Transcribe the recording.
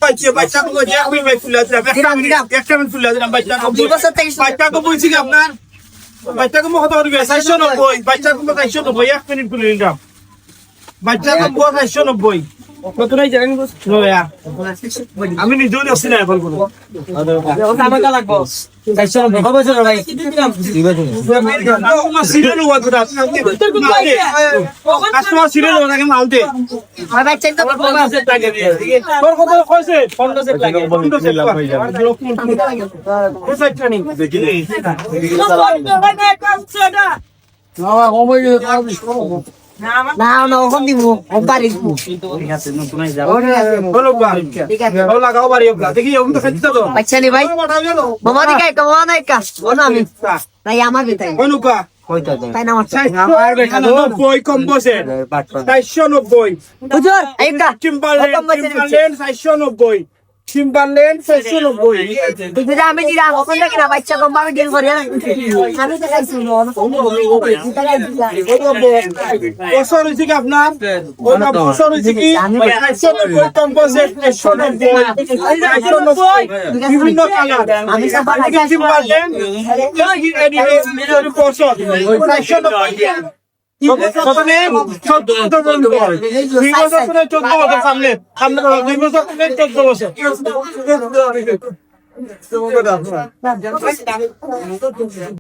বাচ্চা বাচ্চা কো যে আমি ভাই ফুলা দিলাম একটা মিনিট ফুলা দিলাম বাচ্চা কো 2 বছর থেকে বাচ্চা কো বলছি কি আপনার বাচ্চা কো কত করবে 490 বাচ্চা কো 490 এক মিনিট ফুলে দিলাম বাচ্চা কো 490 কত নাই জানেন বস লয়া আমি নিজেও আসছি না এখন কোনো ওটা আমার কা লাগবো 490 বছর ভাই সিরিয়াল ওয়াজ দা কাস্টমার সিরিয়াল ওয়াজ আগে মালতে ভাই ভাই চেক করব আছে টাকা দিয়ে তোর কত কইছে 15 সেট লাগে 15 সেট হয়ে যাবে কোথায় ট্রেনিং দেখি না না ওখান দিব বাড়ি দিব ঠিক আছে লাগাও বাড়ি দেখি তো খেতে তো বাচ্চা নি ভাই মামা দিকে কমা নাই কা ওনা আমি তাই আমার বেটাই অনুকা তাই না আমার আমার বেটা 90 কম বসে 490 হুজুর আইকা টিম্বারল্যান্ড 490 টিম্বারল্যান্ড 490 বুঝে আমি দিরা ওখান থেকে না বাচ্চা কম আমি ডিল করি আমি তো খাইছি বছর হয়েছে কি আপনার ওটা বছর হয়েছে কি 490 কম বসে 490 বিভিন্ন কালার আমি সব টিম্বারল্যান্ড বছর 490 সামনে সামনে 2 বছর 14 বছর